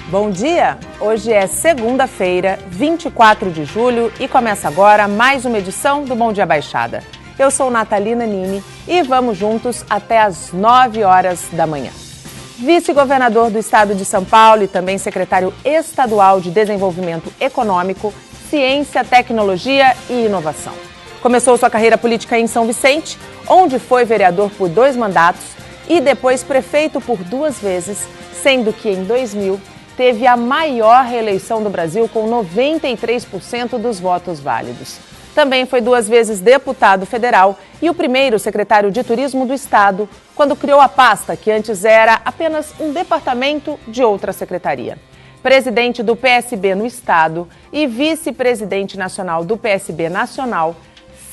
Bom dia! Hoje é segunda-feira, 24 de julho e começa agora mais uma edição do Bom Dia Baixada. Eu sou Natalina Nini e vamos juntos até às 9 horas da manhã. Vice-governador do estado de São Paulo e também secretário estadual de Desenvolvimento Econômico, Ciência, Tecnologia e Inovação. Começou sua carreira política em São Vicente, onde foi vereador por 2 mandatos e depois prefeito por 2 vezes, sendo que em 2000 teve a maior reeleição do Brasil com 93% dos votos válidos. Também foi 2 vezes deputado federal e o primeiro secretário de Turismo do Estado, quando criou a pasta que antes era apenas um departamento de outra secretaria. Presidente do PSB no Estado e vice-presidente nacional do PSB Nacional,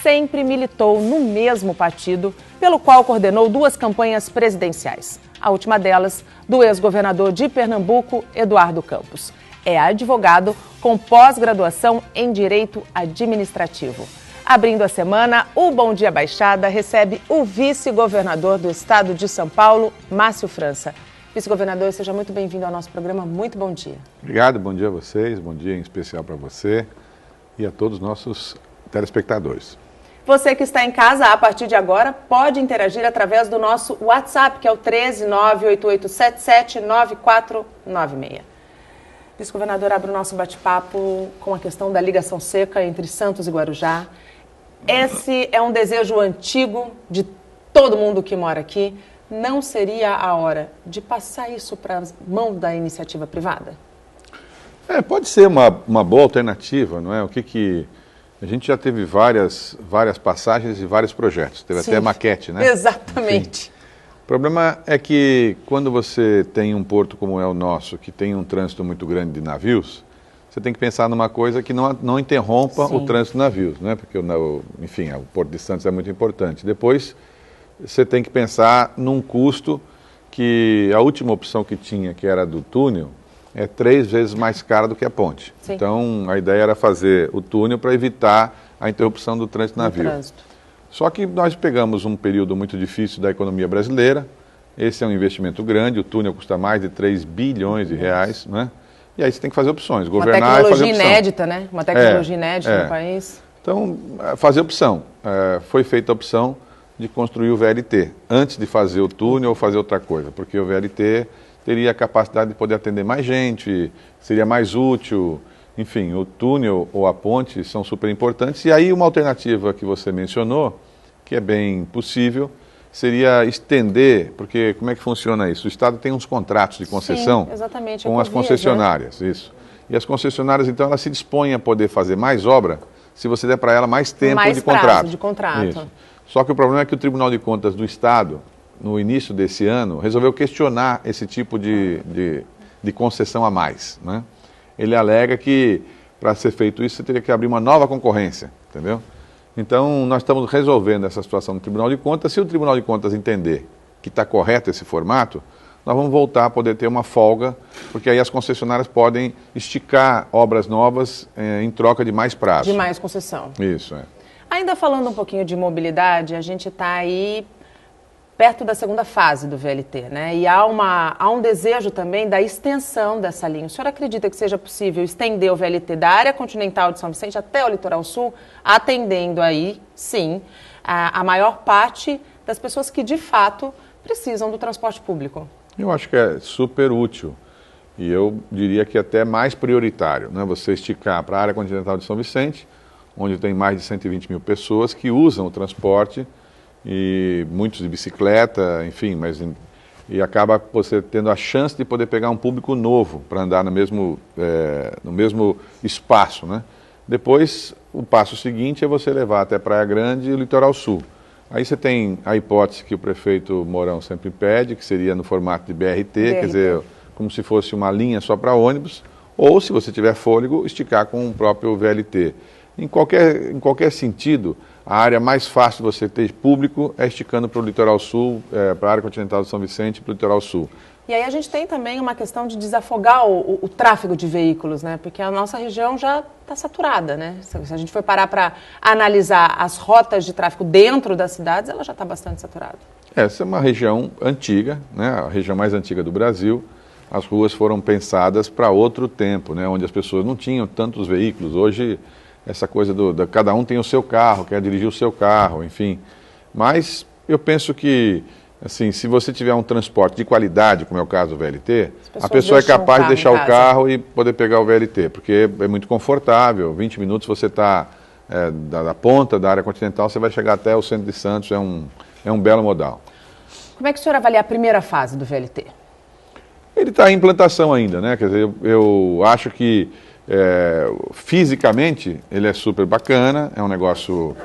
sempre militou no mesmo partido, pelo qual coordenou 2 campanhas presidenciais. A última delas, do ex-governador de Pernambuco, Eduardo Campos. É advogado com pós-graduação em Direito Administrativo. Abrindo a semana, o Bom Dia Baixada recebe o vice-governador do estado de São Paulo, Márcio França. Vice-governador, seja muito bem-vindo ao nosso programa. Muito bom dia. Obrigado, bom dia a vocês, bom dia em especial para você e a todos os nossos telespectadores. Você que está em casa, a partir de agora, pode interagir através do nosso WhatsApp, que é o 13988779496. Vice-governador, abre o nosso bate-papo com a questão da ligação seca entre Santos e Guarujá. Esse é um desejo antigo de todo mundo que mora aqui. Não seria a hora de passar isso para as mãos da iniciativa privada? Pode ser uma boa alternativa, não é? A gente já teve várias passagens e vários projetos, teve até maquete, né? Exatamente. Enfim. O problema é que quando você tem um porto como é o nosso, que tem um trânsito muito grande de navios, você tem que pensar numa coisa que não interrompa o trânsito de navios, né? Porque, enfim, o Porto de Santos é muito importante. Depois, você tem que pensar num custo que a última opção que tinha, que era do túnel, é 3 vezes mais cara do que a ponte. Sim. Então, a ideia era fazer o túnel para evitar a interrupção do trânsito navio. Só que nós pegamos um período muito difícil da economia brasileira, esse é um investimento grande, o túnel custa mais de 3 bilhões de reais, né? E aí você tem que fazer opções, governar e fazer opção. Uma tecnologia inédita, né? Uma tecnologia inédita no país. Então, fazer opção. Foi feita a opção de construir o VLT, antes de fazer o túnel ou fazer outra coisa, porque o VLT teria a capacidade de poder atender mais gente, seria mais útil, enfim, o túnel ou a ponte são super importantes. E aí uma alternativa que você mencionou, que é bem possível, seria estender, porque como é que funciona isso? O Estado tem uns contratos de concessão com as concessionárias, isso. E as concessionárias, então, elas se dispõem a poder fazer mais obra se você der para ela mais tempo de contrato. Isso. Só que o problema é que o Tribunal de Contas do Estado, no início desse ano, resolveu questionar esse tipo de concessão a mais, né? Ele alega que, para ser feito isso, você teria que abrir uma nova concorrência, entendeu? Então, nós estamos resolvendo essa situação no Tribunal de Contas. Se o Tribunal de Contas entender que está correto esse formato, nós vamos voltar a poder ter uma folga, porque aí as concessionárias podem esticar obras novas em troca de mais prazo. De mais concessão. Isso, é. Ainda falando um pouquinho de mobilidade, a gente está aí perto da segunda fase do VLT, né? E há um desejo também da extensão dessa linha. O senhor acredita que seja possível estender o VLT da área continental de São Vicente até o litoral sul, atendendo aí, sim, a maior parte das pessoas que, de fato, precisam do transporte público? Eu acho que é super útil e eu diria que até mais prioritário, né? Você esticar para a área continental de São Vicente, onde tem mais de 120 mil pessoas que usam o transporte, e muitos de bicicleta, enfim, e acaba você tendo a chance de poder pegar um público novo para andar no mesmo espaço, né? Depois, o passo seguinte é você levar até Praia Grande e o Litoral Sul. Aí você tem a hipótese que o prefeito Mourão sempre pede, que seria no formato de BRT, quer dizer, como se fosse uma linha só para ônibus, ou, se você tiver fôlego, esticar com o próprio VLT. Em qualquer sentido, a área mais fácil de você ter público é esticando para o Litoral Sul, para a área continental de São Vicente e para o Litoral Sul. E aí a gente tem também uma questão de desafogar o tráfego de veículos, né? Porque a nossa região já está saturada, né? Se a gente for parar para analisar as rotas de tráfego dentro das cidades, ela já está bastante saturada. Essa é uma região antiga, né? A região mais antiga do Brasil. as ruas foram pensadas para outro tempo, né, onde as pessoas não tinham tantos veículos. Hoje, essa coisa cada um tem o seu carro, quer dirigir o seu carro, enfim. Mas eu penso que, assim, se você tiver um transporte de qualidade, como é o caso do VLT, a pessoa é capaz de deixar o carro e poder pegar o VLT, porque é muito confortável. 20 minutos você está da ponta da área continental, você vai chegar até o centro de Santos, é um belo modal. Como é que o senhor avalia a primeira fase do VLT? Ele está em implantação ainda, né? Quer dizer, eu acho que fisicamente ele é super bacana, é um negócio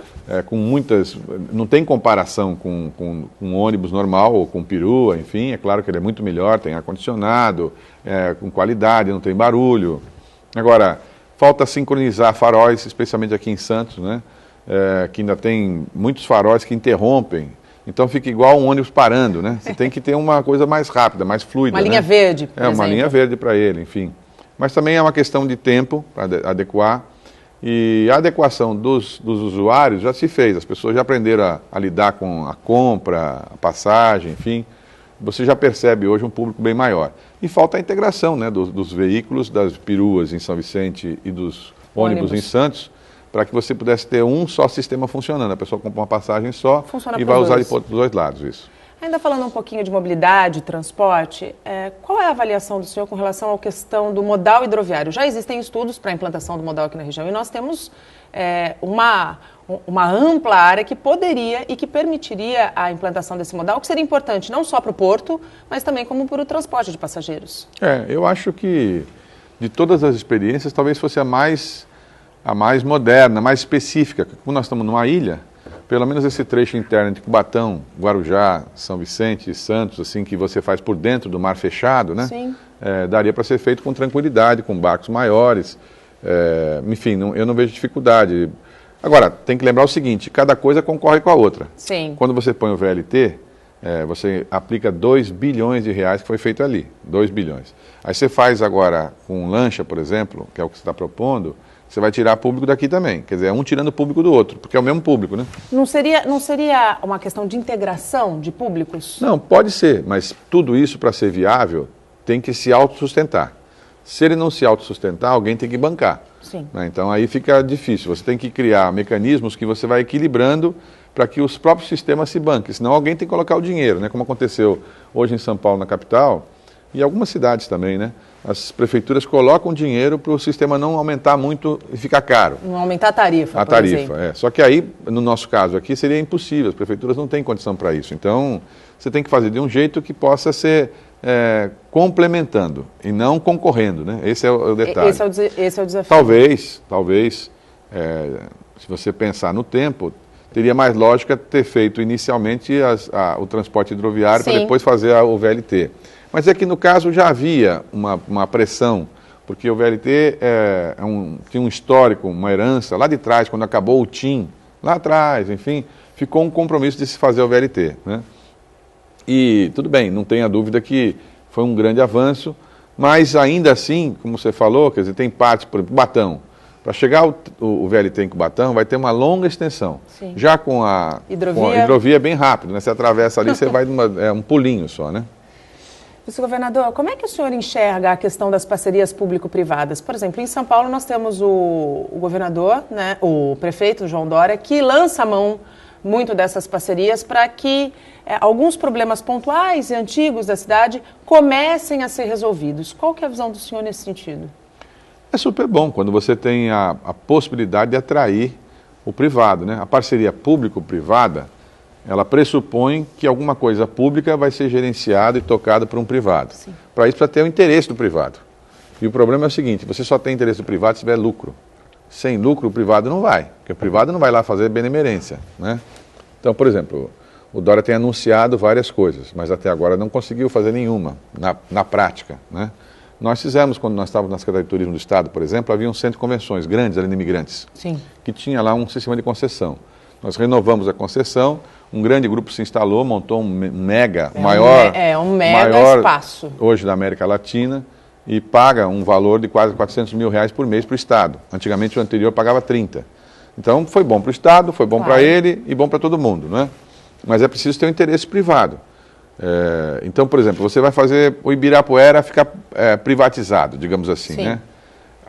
com muitas... Não tem comparação com um ônibus normal ou com perua, enfim, é claro que ele é muito melhor, tem ar-condicionado, com qualidade, não tem barulho. Agora, falta sincronizar faróis, especialmente aqui em Santos, né? Que ainda tem muitos faróis que interrompem. Então fica igual um ônibus parando, né? Você tem que ter uma coisa mais rápida, mais fluida. Uma linha verde, por exemplo. Uma linha verde para ele, enfim. Mas também é uma questão de tempo para adequar. E a adequação dos usuários já se fez. As pessoas já aprenderam a lidar com a compra, a passagem, enfim. Você já percebe hoje um público bem maior. E falta a integração, né, dos veículos, das peruas em São Vicente e dos ônibus em Santos, para que você pudesse ter um só sistema funcionando. A pessoa compra uma passagem só e vai usar dos dois lados isso. Ainda falando um pouquinho de mobilidade, transporte, qual é a avaliação do senhor com relação à questão do modal hidroviário? Já existem estudos para a implantação do modal aqui na região e nós temos uma ampla área que poderia e que permitiria a implantação desse modal, que seria importante não só para o porto, mas também como para o transporte de passageiros. Eu acho que de todas as experiências, talvez fosse a mais moderna, mais específica. Como nós estamos numa ilha, pelo menos esse trecho interno de Cubatão, Guarujá, São Vicente e Santos, assim, que você faz por dentro do mar fechado, né? Sim. Daria para ser feito com tranquilidade, com barcos maiores. Enfim, eu não vejo dificuldade. Agora, tem que lembrar o seguinte, cada coisa concorre com a outra. Sim. Quando você põe o VLT, você aplica 2 bilhões de reais que foi feito ali, 2 bilhões. Aí você faz agora com lancha, por exemplo, que é o que você está propondo, você vai tirar público daqui também. Quer dizer, um tirando público do outro, porque é o mesmo público, né? Não seria uma questão de integração de públicos? Não, pode ser, mas tudo isso, para ser viável, tem que se autossustentar. Se ele não se autossustentar, alguém tem que bancar. Sim. Né? Então aí fica difícil. Você tem que criar mecanismos que você vai equilibrando para que os próprios sistemas se banquem. Senão alguém tem que colocar o dinheiro, né? Como aconteceu hoje em São Paulo, na capital, e algumas cidades também, né? As prefeituras colocam dinheiro para o sistema não aumentar muito e ficar caro. Não aumentar a tarifa, por exemplo. Só que aí, no nosso caso aqui, seria impossível. As prefeituras não têm condição para isso. Então, você tem que fazer de um jeito que possa ser complementando e não concorrendo, né? Esse é o detalhe. Esse é o desafio. Talvez, se você pensar no tempo, teria mais lógica ter feito inicialmente o transporte hidroviário para depois fazer o VLT. Mas é que no caso já havia uma pressão, porque o VLT tinha um histórico, uma herança lá de trás, quando acabou o TIM, lá atrás, enfim, ficou um compromisso de se fazer o VLT, né? E tudo bem, não tenha dúvida que foi um grande avanço, mas ainda assim, como você falou, quer dizer, tem parte, por exemplo, Cubatão. Para chegar o VLT em Cubatão vai ter uma longa extensão. Sim. Já com a hidrovia é bem rápido, né? Você atravessa ali, você vai um pulinho só, né? Vice-governador, como é que o senhor enxerga a questão das parcerias público-privadas? Por exemplo, em São Paulo nós temos o governador, né, o prefeito João Dória, que lança a mão muito dessas parcerias para que alguns problemas pontuais e antigos da cidade comecem a ser resolvidos. Qual que é a visão do senhor nesse sentido? É super bom quando você tem a possibilidade de atrair o privado, né? A parceria público-privada, ela pressupõe que alguma coisa pública vai ser gerenciada e tocada por um privado. Para isso, precisa ter o interesse do privado. E o problema é o seguinte, você só tem interesse do privado se tiver lucro. Sem lucro, o privado não vai, porque o privado não vai lá fazer benemerência, né? Então, por exemplo, o Dória tem anunciado várias coisas, mas até agora não conseguiu fazer nenhuma, na prática, né? Nós fizemos, quando nós estávamos na Secretaria de Turismo do Estado, por exemplo, havia um centro de convenções grandes ali no Imigrantes, que tinha lá um sistema de concessão. Nós renovamos a concessão, um grande grupo se instalou, montou um mega, maior espaço hoje da América Latina e paga um valor de quase R$400 mil por mês para o Estado. Antigamente o anterior pagava 30. Então foi bom para o Estado, foi bom para ele e bom para todo mundo, né? Mas é preciso ter um interesse privado. Então, por exemplo, você vai fazer o Ibirapuera ficar privatizado, digamos assim, né?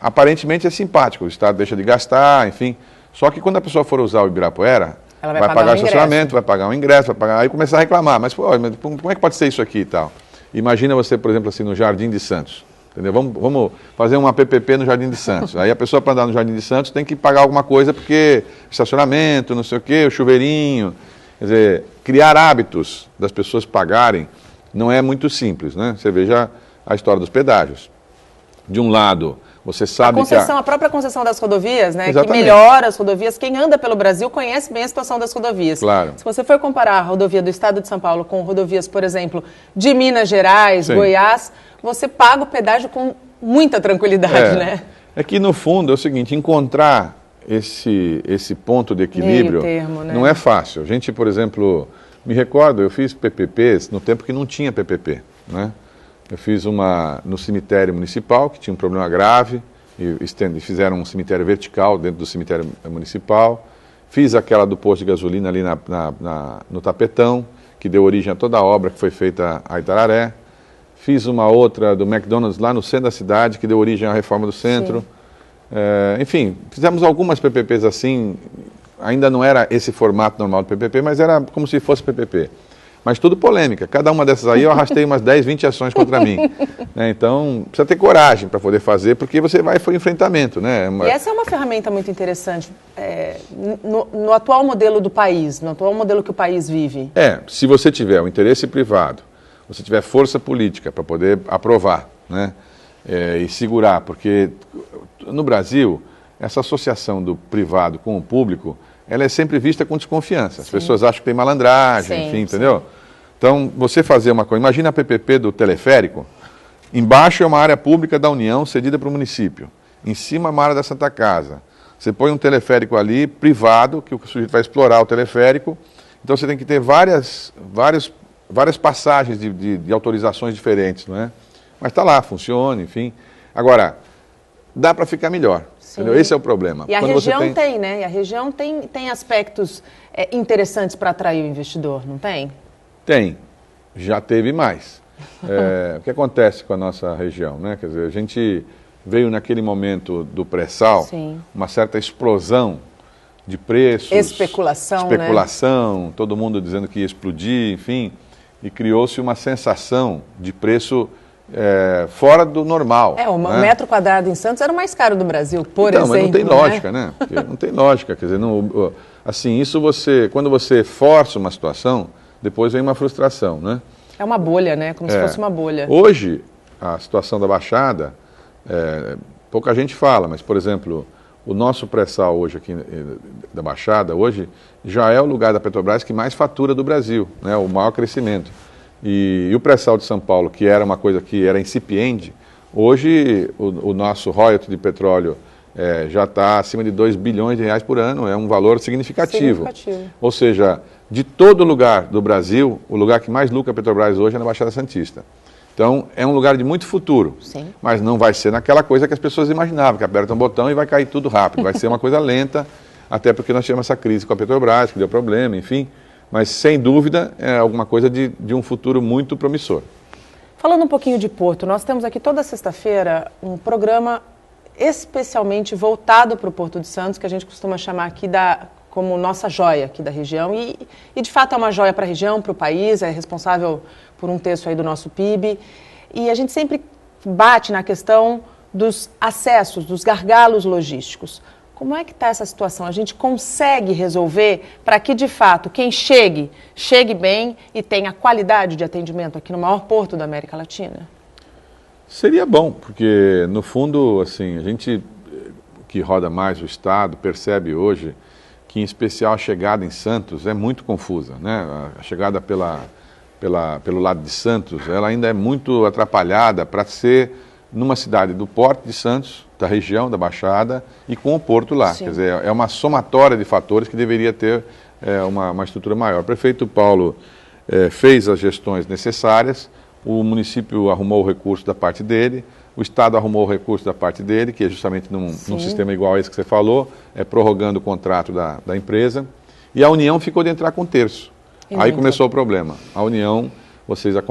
Aparentemente é simpático, o Estado deixa de gastar, enfim. Só que quando a pessoa for usar o Ibirapuera, ela vai pagar o estacionamento, vai pagar um ingresso, vai pagar, aí começar a reclamar. Mas, pô, como é que pode ser isso aqui e tal? Imagina você, por exemplo, assim, no Jardim de Santos. Entendeu? Vamos fazer uma PPP no Jardim de Santos. Aí a pessoa, para andar no Jardim de Santos, tem que pagar alguma coisa, porque estacionamento, não sei o quê, o chuveirinho. Quer dizer, criar hábitos das pessoas pagarem não é muito simples, né? Você veja a história dos pedágios. De um lado, você sabe a própria concessão das rodovias, né? Exatamente. Que melhora as rodovias. Quem anda pelo Brasil conhece bem a situação das rodovias. Claro. Se você for comparar a rodovia do Estado de São Paulo com rodovias, por exemplo, de Minas Gerais, Sim. Goiás, você paga o pedágio com muita tranquilidade, né? É que, no fundo, é o seguinte, encontrar esse ponto de equilíbrio termo, né? não é fácil. A gente, por exemplo, me recordo, eu fiz PPPs no tempo que não tinha PPP, né? Eu fiz uma no cemitério municipal, que tinha um problema grave, e fizeram um cemitério vertical dentro do cemitério municipal. Fiz aquela do posto de gasolina ali no Tapetão, que deu origem a toda a obra que foi feita a Itararé. Fiz uma outra do McDonald's lá no centro da cidade, que deu origem à reforma do centro. Enfim, fizemos algumas PPPs assim, ainda não era esse formato normal do PPP, mas era como se fosse PPP. Mas tudo polêmica. Cada uma dessas aí eu arrastei umas 10, 20 ações contra mim. Então, precisa ter coragem para poder fazer, porque você vai para o enfrentamento, né? E essa é uma ferramenta muito interessante no atual modelo do país, no atual modelo que o país vive. Se você tiver o interesse privado, você tiver força política para poder aprovar, né? E segurar, porque no Brasil, essa associação do privado com o público, ela é sempre vista com desconfiança. As pessoas acham que tem malandragem, enfim, entendeu? Então, você fazer uma coisa, imagina a PPP do teleférico, embaixo é uma área pública da União cedida para o município, em cima é uma área da Santa Casa. Você põe um teleférico ali, privado, que o sujeito vai explorar o teleférico, então você tem que ter várias passagens de autorizações diferentes, não é? Mas está lá, funciona, enfim. Agora, dá para ficar melhor. Entendeu? Esse é o problema. E a região tem, né? E a região tem aspectos interessantes para atrair o investidor, não tem? Tem. Já teve mais. O que acontece com a nossa região, né? Quer dizer, a gente veio naquele momento do pré-sal, uma certa explosão de preços. Especulação, né? Todo mundo dizendo que ia explodir, enfim. E criou-se uma sensação de preço fora do normal. O metro quadrado em Santos era o mais caro do Brasil, por exemplo. Mas não tem lógica, né? Porque não tem lógica. Quer dizer, não, assim, isso quando você força uma situação, depois vem uma frustração, né? É uma bolha, né? Como se fosse uma bolha. Hoje, a situação da Baixada, pouca gente fala, mas, por exemplo, o nosso pré-sal hoje aqui da Baixada, hoje, já é o lugar da Petrobras que mais fatura do Brasil, né? O maior crescimento. E o pré-sal de São Paulo, que era uma coisa que era incipiente, hoje o nosso royalty de petróleo já está acima de 2 bilhões de reais por ano, é um valor significativo. Ou seja, de todo lugar do Brasil, o lugar que mais lucra a Petrobras hoje é na Baixada Santista. Então, é um lugar de muito futuro, mas não vai ser naquela coisa que as pessoas imaginavam, que aperta um botão e vai cair tudo rápido. Vai ser uma coisa lenta, até porque nós tivemos essa crise com a Petrobras, que deu problema, enfim. Mas, sem dúvida, é alguma coisa de um futuro muito promissor. Falando um pouquinho de Porto, nós temos aqui toda sexta-feira um programa especialmente voltado para o Porto de Santos, que a gente costuma chamar aqui como nossa joia aqui da região. E de fato, é uma joia para a região, para o país, é responsável por um terço aí do nosso PIB. E a gente sempre bate na questão dos acessos, dos gargalos logísticos. Como é que está essa situação? A gente consegue resolver para que, de fato, quem chegue bem e tenha qualidade de atendimento aqui no maior porto da América Latina? Seria bom, porque, no fundo, assim, a gente que roda mais o Estado percebe hoje que, em especial, a chegada em Santos é muito confusa, né? A chegada pelo lado de Santos, ela ainda é muito atrapalhada para ser numa cidade do Porto de Santos, da região da Baixada, e com o porto lá. Quer dizer, é uma somatória de fatores que deveria ter uma estrutura maior. O prefeito Paulo fez as gestões necessárias, o município arrumou o recurso da parte dele, o Estado arrumou o recurso da parte dele, que é justamente num sistema igual a esse que você falou, prorrogando o contrato da empresa, e a União ficou de entrar com um terço. Aí começou o problema. A União vocês, a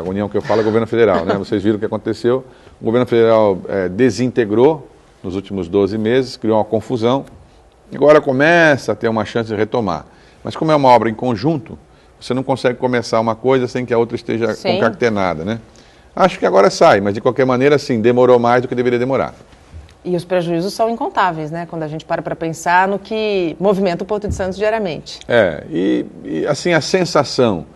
união que eu falo é o governo federal, né? Vocês viram o que aconteceu, o governo federal desintegrou nos últimos 12 meses, criou uma confusão, agora começa a ter uma chance de retomar. Mas como é uma obra em conjunto, você não consegue começar uma coisa sem que a outra esteja concatenada, né? Acho que agora sai, mas de qualquer maneira, sim, demorou mais do que deveria demorar. E os prejuízos são incontáveis, né? Quando a gente para pensar no que movimenta o Porto de Santos diariamente. Assim, a sensação...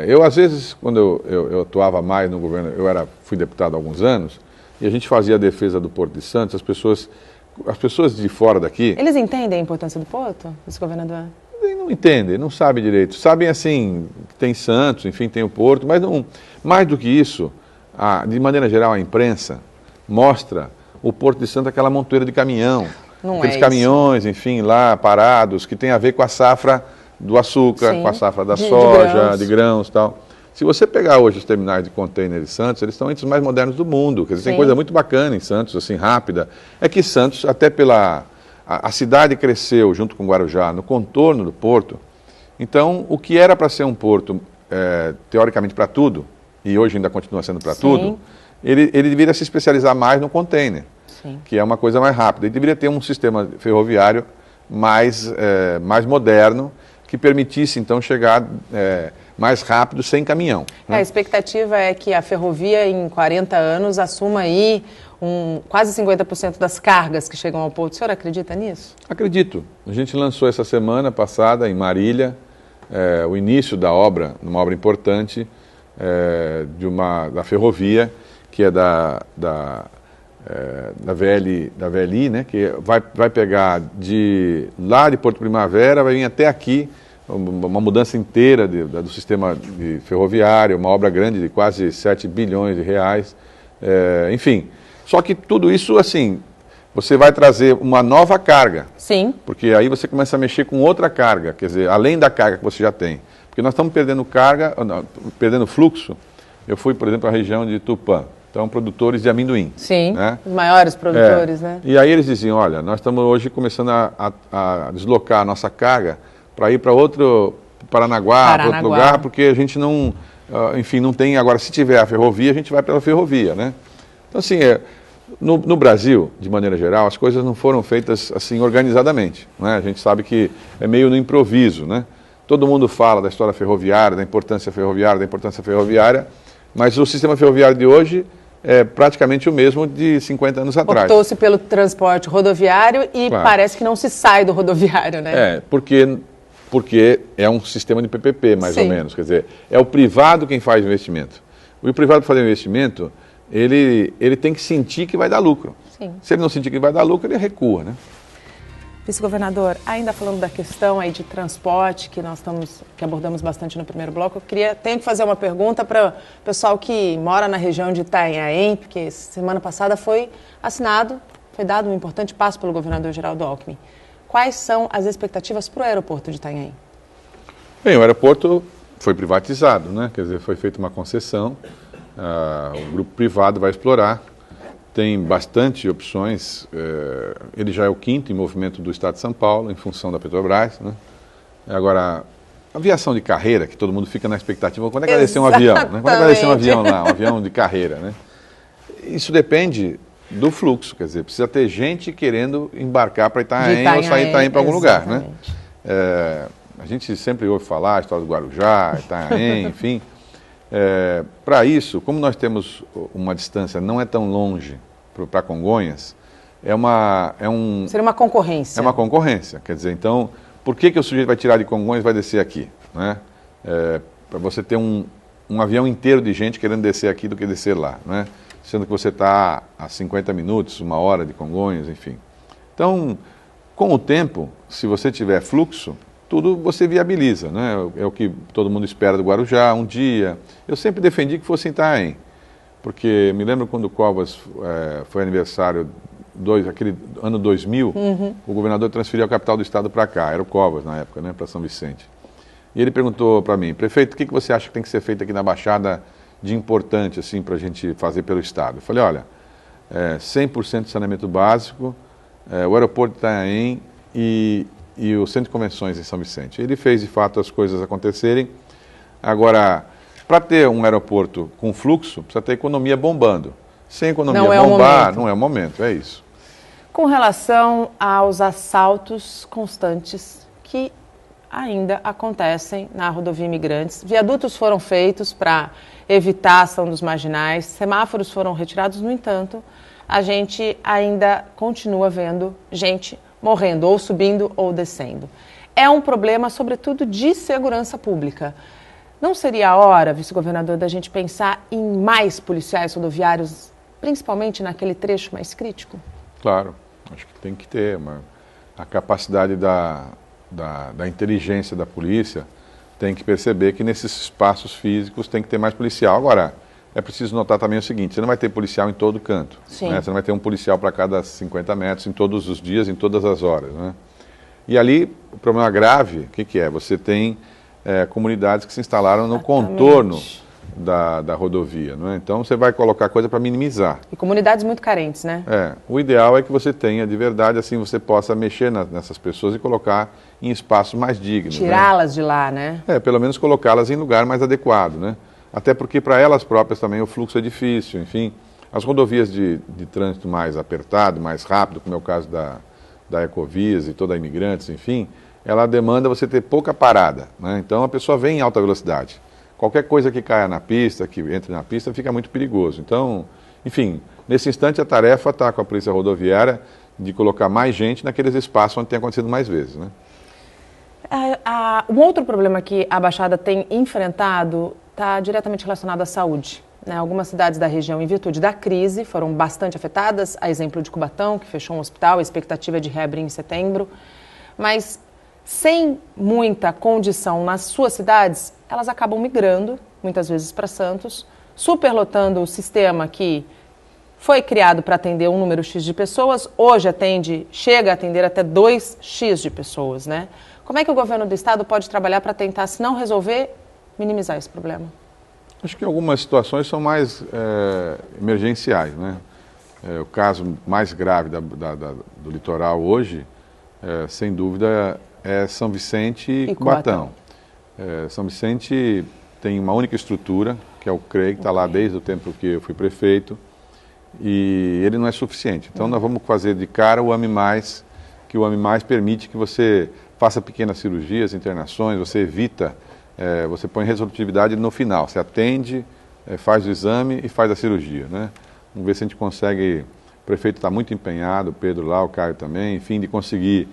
eu, às vezes, quando eu atuava mais no governo, fui deputado há alguns anos, e a gente fazia a defesa do Porto de Santos, as pessoas de fora daqui... Eles entendem a importância do Porto, esse governador? Não entendem, não sabem direito. Sabem, assim, que tem Santos, enfim, tem o Porto, mas não, mais do que isso, de maneira geral, a imprensa mostra o Porto de Santos aquela montoeira de caminhão, aqueles caminhões, enfim, lá parados, que tem a ver com a safra do açúcar, com a safra da soja, de grãos e tal. Se você pegar hoje os terminais de container de Santos, eles estão entre os mais modernos do mundo. Quer dizer, tem coisa muito bacana em Santos, assim, rápida. É que Santos, até pela... A cidade cresceu junto com Guarujá, no contorno do porto. Então, o que era para ser um porto, teoricamente, para tudo, e hoje ainda continua sendo para tudo, ele deveria se especializar mais no container, que é uma coisa mais rápida. Ele deveria ter um sistema ferroviário mais moderno, que permitisse, então, chegar mais rápido, sem caminhão. Né? A expectativa é que a ferrovia, em 40 anos, assuma aí quase 50% das cargas que chegam ao porto. O senhor acredita nisso? Acredito. A gente lançou essa semana passada, em Marília, o início da obra, uma obra importante, da ferrovia, que é da VLI, né, que vai pegar lá de Porto Primavera, vai vir até aqui, uma mudança inteira do sistema ferroviário, uma obra grande de quase 7 bilhões de reais, enfim. Só que tudo isso, assim, você vai trazer uma nova carga. Sim. Porque aí você começa a mexer com outra carga, quer dizer, além da carga que você já tem. Porque nós estamos perdendo fluxo. Eu fui, por exemplo, à região de Tupã. Então, produtores de amendoim. Sim, né? Os maiores produtores, né? E aí eles diziam, olha, nós estamos hoje começando a deslocar a nossa carga para ir para Paranaguá, para outro lugar, porque a gente não, enfim, não tem... Agora, se tiver a ferrovia, a gente vai pela ferrovia, né? Então, assim, no Brasil, de maneira geral, as coisas não foram feitas assim organizadamente, né? A gente sabe que é meio no improviso, né? Todo mundo fala da história ferroviária, da importância ferroviária, mas o sistema ferroviário de hoje é praticamente o mesmo de 50 anos atrás. Optou-se pelo transporte rodoviário e parece que não se sai do rodoviário, né? Porque é um sistema de PPP, mais ou menos. Quer dizer, é o privado quem faz o investimento. O privado fazer o investimento, ele tem que sentir que vai dar lucro. Sim. Se ele não sentir que vai dar lucro, ele recua, né? Vice-governador, ainda falando da questão aí de transporte, que abordamos bastante no primeiro bloco, tenho que fazer uma pergunta para o pessoal que mora na região de Itanhaém, porque semana passada foi dado um importante passo pelo governador Geraldo Alckmin. Quais são as expectativas para o aeroporto de Itanhaém? Bem, o aeroporto foi privatizado, né? Quer dizer, foi feita uma concessão, o grupo privado vai explorar. Tem bastante opções, ele já é o 5º em movimento do Estado de São Paulo, em função da Petrobras, né? Agora, aviação de carreira, que todo mundo fica na expectativa, quando é que vai descer um avião? Né? Quando é que vai descer um avião lá, um avião de carreira, né? Isso depende do fluxo, quer dizer, precisa ter gente querendo embarcar para Itanhaém ou sair de Itanhaém para algum lugar, né? A gente sempre ouve falar a história do Guarujá, Itanhaém, enfim. Para isso, como nós temos uma distância não é tão longe para Congonhas, seria uma concorrência. É uma concorrência, quer dizer, então, por que o sujeito vai tirar de Congonhas e vai descer aqui? Né? Para você ter um avião inteiro de gente querendo descer aqui do que descer lá, né? Sendo que você está a 50 minutos, 1 hora de Congonhas, enfim. Então, com o tempo, se você tiver fluxo, tudo você viabiliza, né? É o que todo mundo espera do Guarujá, um dia. Eu sempre defendi que fosse em Itanhaém, porque me lembro quando o Covas foi aniversário, aquele ano 2000, o governador transferiu a capital do estado para cá, era o Covas na época, né, para São Vicente. E ele perguntou para mim, prefeito, o que você acha que tem que ser feito aqui na Baixada de importante assim, para a gente fazer pelo estado? Eu falei, olha, 100% de saneamento básico, o aeroporto de Itanhaém e o Centro de Convenções em São Vicente. Ele fez, de fato, as coisas acontecerem. Agora, Para ter um aeroporto com fluxo, precisa ter economia bombando. Sem economia bombar, não é o momento, é isso. Com relação aos assaltos constantes que ainda acontecem na rodovia Imigrantes, viadutos foram feitos para evitar a ação dos marginais, semáforos foram retirados, no entanto, a gente ainda continua vendo gente morrendo, ou subindo ou descendo. É um problema, sobretudo, de segurança pública. Não seria a hora, vice-governador, da gente pensar em mais policiais rodoviários, principalmente naquele trecho mais crítico? Claro, acho que tem que ter a capacidade da inteligência da polícia, tem que perceber que nesses espaços físicos tem que ter mais policial. Agora, é preciso notar também o seguinte, você não vai ter policial em todo canto. Né? Você não vai ter um policial para cada 50 metros, em todos os dias, em todas as horas. Né? E ali, o problema grave, o que é? Você tem comunidades que se instalaram no contorno da rodovia. Não é? Então, você vai colocar coisa para minimizar. E comunidades muito carentes, né? O ideal é que você tenha, de verdade, assim, você possa mexer nessas pessoas e colocar em espaços mais dignos. Tirá-las de lá, né? Pelo menos colocá-las em lugar mais adequado, né? Até porque para elas próprias também o fluxo é difícil, enfim. As rodovias de trânsito mais apertado, mais rápido, como é o caso da Ecovias e toda a Imigrantes, enfim, ela demanda você ter pouca parada, né? Então a pessoa vem em alta velocidade. Qualquer coisa que caia na pista, que entre na pista, fica muito perigoso. Então, enfim, nesse instante a tarefa está com a Polícia Rodoviária de colocar mais gente naqueles espaços onde tem acontecido mais vezes, né? Um outro problema que a Baixada tem enfrentado está diretamente relacionado à saúde. Né? Algumas cidades da região, em virtude da crise, foram bastante afetadas, a exemplo de Cubatão, que fechou um hospital, a expectativa de reabrir em setembro. Mas, sem muita condição nas suas cidades, elas acabam migrando, muitas vezes para Santos, superlotando o sistema que foi criado para atender um número X de pessoas, hoje chega a atender até 2X de pessoas, né? Como é que o governo do estado pode trabalhar para tentar, se não resolver, minimizar esse problema? Acho que algumas situações são mais emergenciais, né? O caso mais grave do litoral hoje, sem dúvida, é São Vicente e Cubatão. São Vicente tem uma única estrutura, que é o CREI, que está lá desde o tempo que eu fui prefeito, e ele não é suficiente. Então nós vamos fazer de cara o AME+, que o AME+ permite que você faça pequenas cirurgias, internações, você evita, você põe resolutividade no final, você atende, faz o exame e faz a cirurgia, né? Vamos ver se a gente consegue, o prefeito está muito empenhado, o Pedro lá, o Caio também, enfim, de conseguir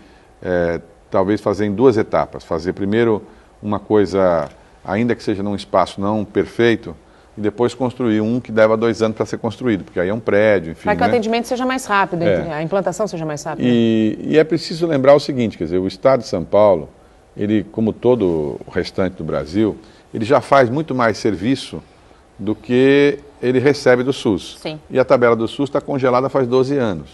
talvez fazer em 2 etapas, fazer primeiro uma coisa, ainda que seja num espaço não perfeito, e depois construir um que leva 2 anos para ser construído, porque aí é um prédio, enfim. Para que o atendimento seja mais rápido, a implantação seja mais rápida. E é preciso lembrar o seguinte, quer dizer, o Estado de São Paulo, ele, como todo o restante do Brasil, ele já faz muito mais serviço do que ele recebe do SUS. Sim. E a tabela do SUS está congelada faz 12 anos.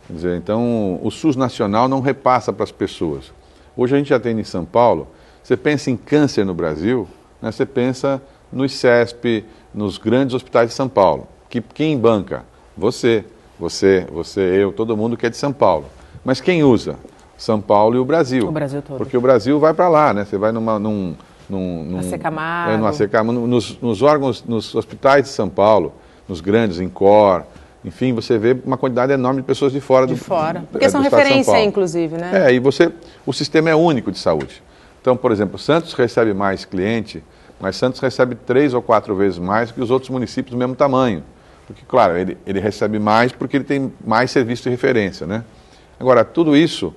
Quer dizer, então, o SUS nacional não repassa para as pessoas. Hoje a gente atende em São Paulo, você pensa em câncer no Brasil, né, você pensa nos CESP, nos grandes hospitais de São Paulo. Quem banca? Você, eu, todo mundo que é de São Paulo. Mas quem usa? São Paulo e o Brasil. O Brasil todo. Porque o Brasil vai para lá, né? Você vai numa nos órgãos, nos hospitais de São Paulo, nos grandes, em Cor, enfim, você vê uma quantidade enorme de pessoas de fora. Porque são referência, inclusive, né? O sistema é único de saúde. Então, por exemplo, Santos recebe mais cliente, mas Santos recebe 3 ou 4 vezes mais que os outros municípios do mesmo tamanho. Porque, claro, ele recebe mais porque ele tem mais serviço de referência, né? Agora, tudo isso,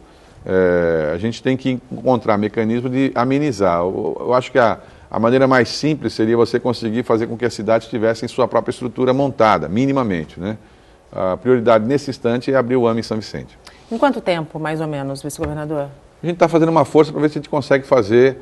a gente tem que encontrar mecanismo de amenizar. Eu acho que a maneira mais simples seria você conseguir fazer com que as cidades tivessem sua própria estrutura montada, minimamente, né? A prioridade nesse instante é abrir o AME em São Vicente. Em quanto tempo, mais ou menos, vice-governador? A gente está fazendo uma força para ver se a gente consegue fazer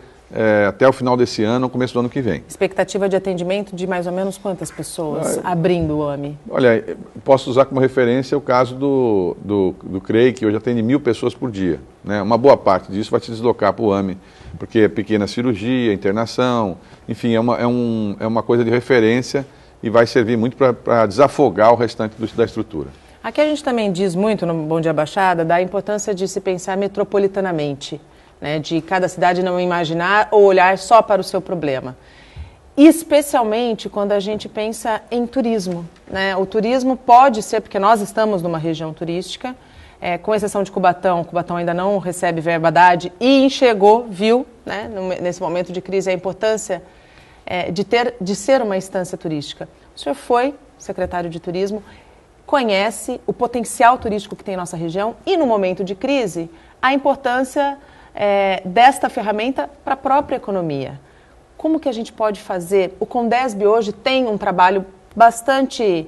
até o final desse ano, começo do ano que vem. Expectativa de atendimento de mais ou menos quantas pessoas abrindo o AME? Olha, posso usar como referência o caso do CREI, que hoje atende 1.000 pessoas por dia, né? Uma boa parte disso vai se deslocar para o AME, porque é pequena cirurgia, internação, enfim, é uma coisa de referência e vai servir muito para desafogar o restante da estrutura. Aqui a gente também diz muito no Bom Dia Baixada da importância de se pensar metropolitanamente, né, de cada cidade não imaginar ou olhar só para o seu problema. especialmente quando a gente pensa em turismo, né? O turismo pode ser, porque nós estamos numa região turística, com exceção de Cubatão, Cubatão ainda não recebe verba Haddad e enxergou, viu, né, nesse momento de crise, a importância de ser uma instância turística. O senhor foi secretário de turismo, conhece o potencial turístico que tem em nossa região e, no momento de crise, a importância desta ferramenta para a própria economia. Como que a gente pode fazer? O Condesb hoje tem um trabalho bastante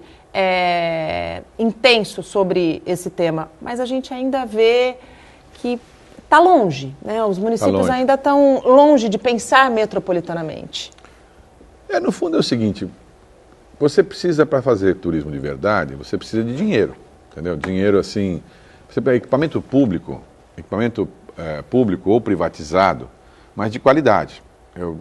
intenso sobre esse tema, mas a gente ainda vê que está longe, né? Os municípios ainda estão longe de pensar metropolitanamente. No fundo é o seguinte, você precisa, para fazer turismo de verdade, você precisa de dinheiro, entendeu? Dinheiro assim, você pega equipamento público ou privatizado, mas de qualidade. Eu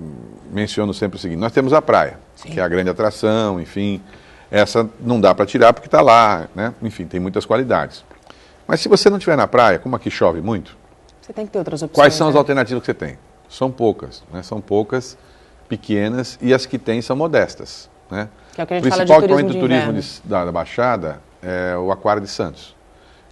menciono sempre o seguinte, nós temos a praia, sim, que é a grande atração, enfim, essa não dá para tirar porque está lá, né? Enfim, tem muitas qualidades. Mas se você não estiver na praia, como aqui chove muito, você tem que ter outras opções. Quais são as alternativas que você tem? São poucas, né? São poucas, pequenas, e as que tem são modestas, né? Que é o que a gente fala de turismo de inverno. Da Baixada é o Aquário de Santos,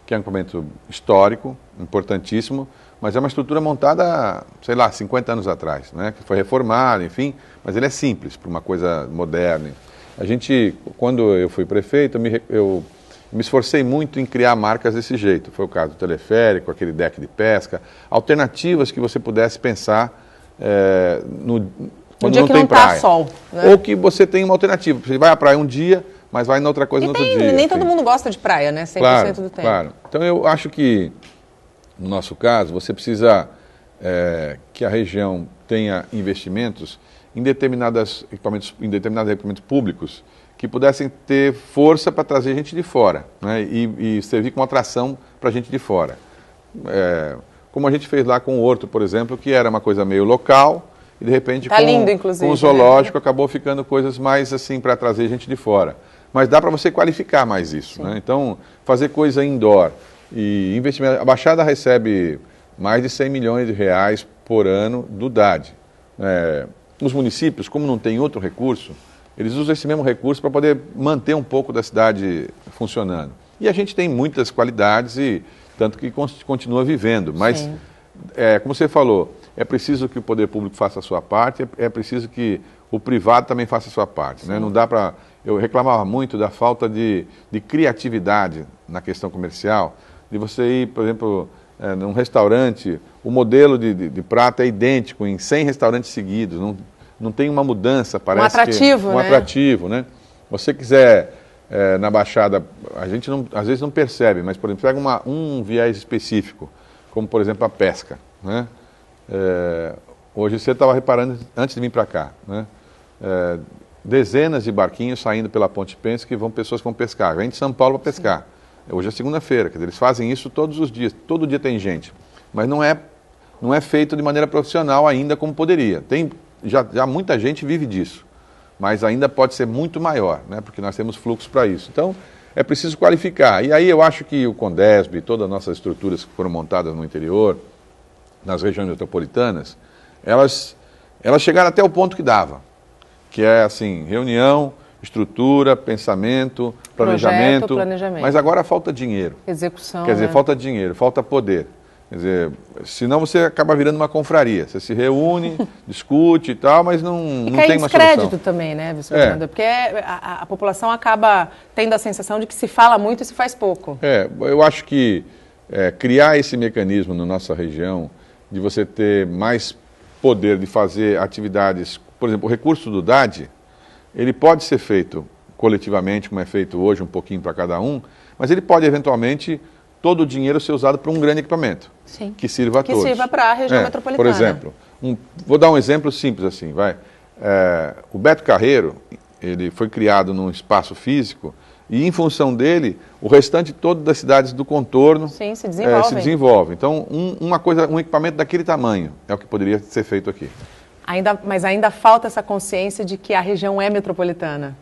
que é um equipamento histórico, importantíssimo, mas é uma estrutura montada, sei lá, 50 anos atrás, né? Que foi reformada, enfim, mas ele é simples para uma coisa moderna. A gente, quando eu fui prefeito, eu me esforcei muito em criar marcas desse jeito. Foi o caso do teleférico, aquele deck de pesca, alternativas que você pudesse pensar quando não tem praia. Sol, né? Ou que você tem uma alternativa. Você vai à praia um dia, mas vai em outra coisa no outro dia. Nem todo mundo gosta de praia, né? 100% do tempo. Claro. Então eu acho que, no nosso caso, você precisa que a região tenha investimentos em determinados equipamentos públicos que pudessem ter força para trazer gente de fora, né? E servir como atração para gente de fora. Como a gente fez lá com o Horto, por exemplo, que era uma coisa meio local e de repente com o zoológico, né? Acabou ficando coisas mais assim para trazer gente de fora. Mas dá para você qualificar mais isso, né? Então, fazer coisa indoor e investimento. A Baixada recebe mais de 100 milhões de reais por ano do DAD. Os municípios, como não tem outro recurso, eles usam esse mesmo recurso para poder manter um pouco da cidade funcionando. E a gente tem muitas qualidades, e tanto que continua vivendo. Mas, como você falou, é preciso que o poder público faça a sua parte, é preciso que o privado também faça a sua parte, né? Não dá para... Eu reclamava muito da falta de criatividade na questão comercial, de você ir, por exemplo, num restaurante, o modelo de prato é idêntico em 100 restaurantes seguidos, não tem uma mudança, parece um atrativo, né? Você quiser, na Baixada, a gente às vezes não percebe, mas, por exemplo, pega um viés específico, como, por exemplo, a pesca, né? Hoje você estava reparando, antes de vir para cá, né? Dezenas de barquinhos saindo pela Ponte Pensa que pessoas que vão pescar, vem de São Paulo para pescar. Sim. Hoje é segunda-feira, quer dizer, eles fazem isso todos os dias, todo dia tem gente, mas não é feito de maneira profissional ainda como poderia. Já muita gente vive disso, mas ainda pode ser muito maior, né? Porque nós temos fluxo para isso. Então, é preciso qualificar. E aí eu acho que o Condesb, todas as nossas estruturas que foram montadas no interior, nas regiões metropolitanas, elas chegaram até o ponto que dava, que é assim, reunião, estrutura, pensamento, planejamento, mas agora falta dinheiro. Execução, quer dizer, falta dinheiro, falta poder. Quer dizer, senão você acaba virando uma confraria. Você se reúne, discute e tal, mas não tem uma solução. E descrédito também, né, vice-governador? Porque a população acaba tendo a sensação de que se fala muito e se faz pouco. Eu acho que criar esse mecanismo na nossa região, de você ter mais poder de fazer atividades, por exemplo, o recurso do DAD, ele pode ser feito coletivamente, como é feito hoje, um pouquinho para cada um, mas ele pode, eventualmente, todo o dinheiro ser usado para um grande equipamento. Sim. Que sirva a todos. Que sirva para a região metropolitana. Por exemplo, vou dar um exemplo simples assim, vai. O Beto Carreiro, ele foi criado num espaço físico e, em função dele, o restante todo das cidades do contorno se desenvolve. Então, um equipamento daquele tamanho é o que poderia ser feito aqui. Mas ainda falta essa consciência de que a região é metropolitana.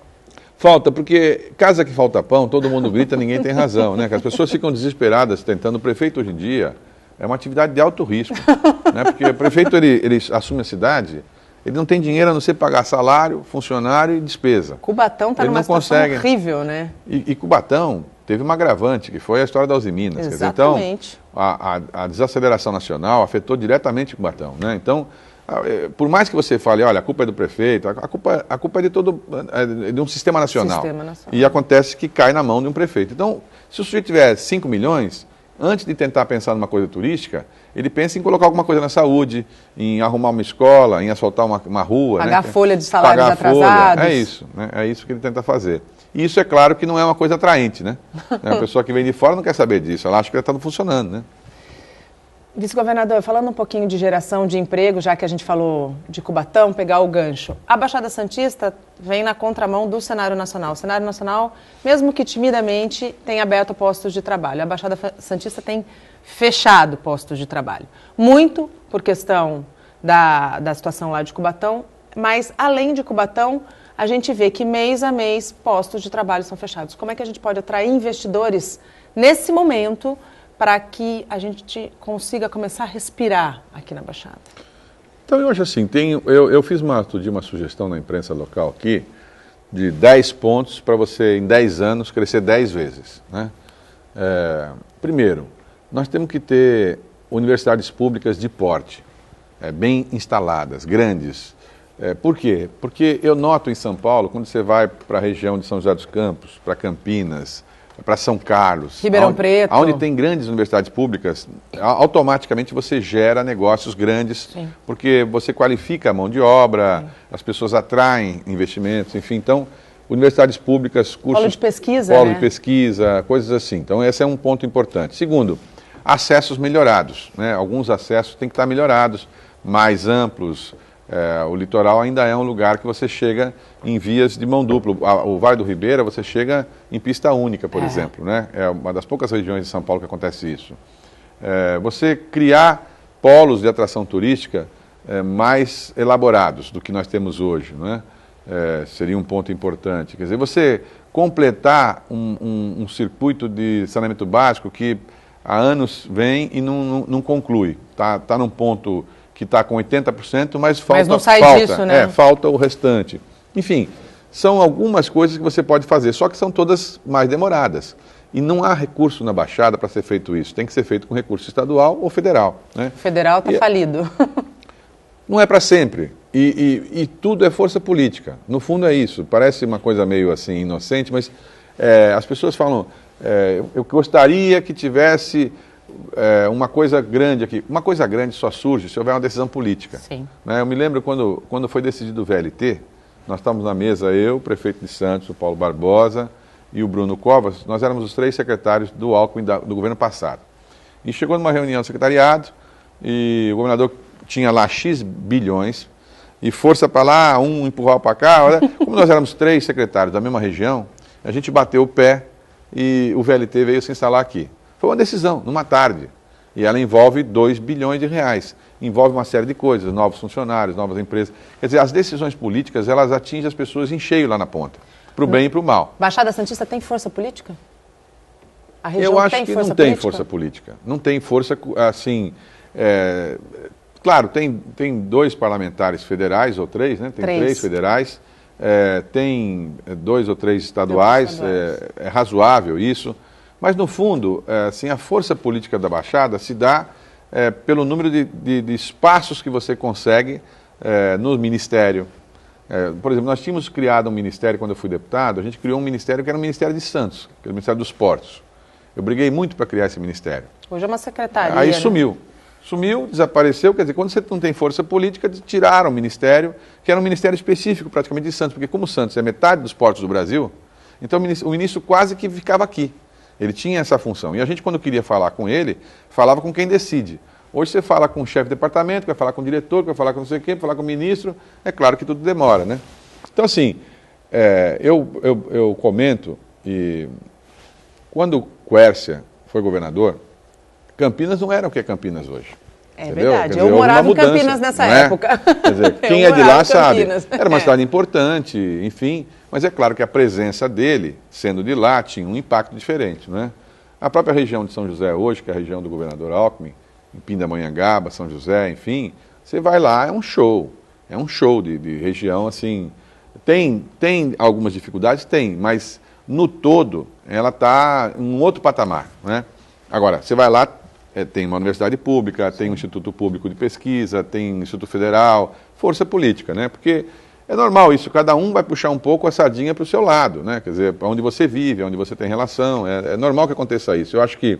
Falta, porque casa que falta pão, todo mundo grita, ninguém tem razão, né? Que as pessoas ficam desesperadas tentando. O prefeito hoje em dia é uma atividade de alto risco, né? Porque o prefeito ele assume a cidade, Ele não tem dinheiro a não ser pagar salário, funcionário e despesa. Cubatão está numa situação horrível, né? E Cubatão teve uma agravante, que foi a história da Uzi Minas. Exatamente. Quer dizer, então, a desaceleração nacional afetou diretamente Cubatão, né? Então, por mais que você fale, olha, a culpa é do prefeito, a culpa é de um sistema nacional. E acontece que cai na mão de um prefeito. Então, se o sujeito tiver 5 milhões, antes de tentar pensar numa coisa turística, ele pensa em colocar alguma coisa na saúde, em arrumar uma escola, em asfaltar uma rua. Pagar folha de salários atrasados. É isso, né? É isso que ele tenta fazer. E isso é claro que não é uma coisa atraente, né? A pessoa que vem de fora não quer saber disso, ela acha que está funcionando, né? Vice-governador, falando um pouquinho de geração de emprego, já que a gente falou de Cubatão, pegar o gancho. A Baixada Santista vem na contramão do cenário nacional. O cenário nacional, mesmo que timidamente, tem aberto postos de trabalho. A Baixada Santista tem fechado postos de trabalho. Muito por questão da situação lá de Cubatão, mas além de Cubatão, a gente vê que mês a mês postos de trabalho são fechados. Como é que a gente pode atrair investidores nesse momento para que a gente consiga começar a respirar aqui na Baixada? Então, eu acho assim, eu fiz outro dia uma sugestão na imprensa local aqui, de 10 pontos para você, em 10 anos, crescer 10 vezes. Né? Primeiro, nós temos que ter universidades públicas de porte, bem instaladas, grandes. Por quê? Porque eu noto em São Paulo, quando você vai para a região de São José dos Campos, para Campinas, para São Carlos, Ribeirão Preto, onde tem grandes universidades públicas, automaticamente você gera negócios grandes, sim, porque você qualifica a mão de obra, sim, as pessoas atraem investimentos, enfim. Então, universidades públicas, cursos... Polo de pesquisa, Polo de pesquisa, coisas assim. Então, esse é um ponto importante. Segundo, acessos melhorados, né? Alguns acessos têm que estar melhorados, mais amplos. O litoral ainda é um lugar que você chega em vias de mão dupla. O Vale do Ribeira, você chega em pista única, por exemplo. Né? É uma das poucas regiões de São Paulo que acontece isso. Você criar polos de atração turística mais elaborados do que nós temos hoje, não é? Seria um ponto importante. Quer dizer, você completar um circuito de saneamento básico que há anos vem e não conclui. Tá num ponto que está com 80%, mas não sai disso, né? Falta o restante. Enfim, são algumas coisas que você pode fazer, só que são todas mais demoradas. E não há recurso na Baixada para ser feito isso. Tem que ser feito com recurso estadual ou federal. Né? O federal está falido. Não é para sempre. E tudo é força política. No fundo é isso. Parece uma coisa meio assim inocente, mas as pessoas falam, eu gostaria que tivesse... uma coisa grande aqui. Uma coisa grande só surge se houver uma decisão política. Sim. Né? Eu me lembro quando foi decidido o VLT, nós estávamos na mesa, eu, o prefeito de Santos, o Paulo Barbosa e o Bruno Covas, nós éramos os 3 secretários do Alckmin do governo passado. E chegou numa reunião do secretariado e o governador tinha lá X bilhões e força para lá, um empurrar para cá. Olha, como nós éramos 3 secretários da mesma região, a gente bateu o pé e o VLT veio se instalar aqui. Foi uma decisão, numa tarde, e ela envolve 2 bilhões de reais, envolve uma série de coisas, novos funcionários, novas empresas. Quer dizer, as decisões políticas, elas atingem as pessoas em cheio lá na ponta, para o bem e para o mal. Baixada Santista tem força política? A região Eu acho que não tem força política. Não tem força, assim... Claro, tem 2 parlamentares federais, ou 3, né? Tem 3 federais, tem 2 ou 3 estaduais, é razoável isso. Mas, no fundo, assim, a força política da Baixada se dá pelo número de espaços que você consegue no ministério. Por exemplo, nós tínhamos criado um ministério, quando eu fui deputado, a gente criou um ministério que era o Ministério de Santos, que era o Ministério dos Portos. Eu briguei muito para criar esse ministério. Hoje é uma secretaria. Aí sumiu. Sumiu, desapareceu, quer dizer, quando você não tem força política, tiraram o ministério, que era um ministério específico praticamente de Santos, porque como Santos é metade dos portos do Brasil, então o ministro quase que ficava aqui. Ele tinha essa função. E a gente, quando queria falar com ele, falava com quem decide. Hoje você fala com o chefe de departamento, vai falar com o diretor, vai falar com não sei quem, vai falar com o ministro. É claro que tudo demora, né? Então, assim, eu comento, e quando Quércia foi governador, Campinas não era o que é Campinas hoje. É verdade, eu morava em Campinas nessa época. Quer dizer, quem é de lá sabe. Era uma cidade importante, enfim, mas é claro que a presença dele, sendo de lá, tinha um impacto diferente, não é? A própria região de São José hoje, que é a região do governador Alckmin, em Pindamonhangaba, São José, enfim, você vai lá, é um show. é um show de região, assim, tem algumas dificuldades, tem, mas no todo ela está em um outro patamar, né? Agora, você vai lá, tem uma universidade pública, tem um instituto público de pesquisa, tem um instituto federal, força política, né? Porque é normal isso, cada um vai puxar um pouco a sardinha para o seu lado, né? Quer dizer, para onde você vive, onde você tem relação, é normal que aconteça isso. Eu acho que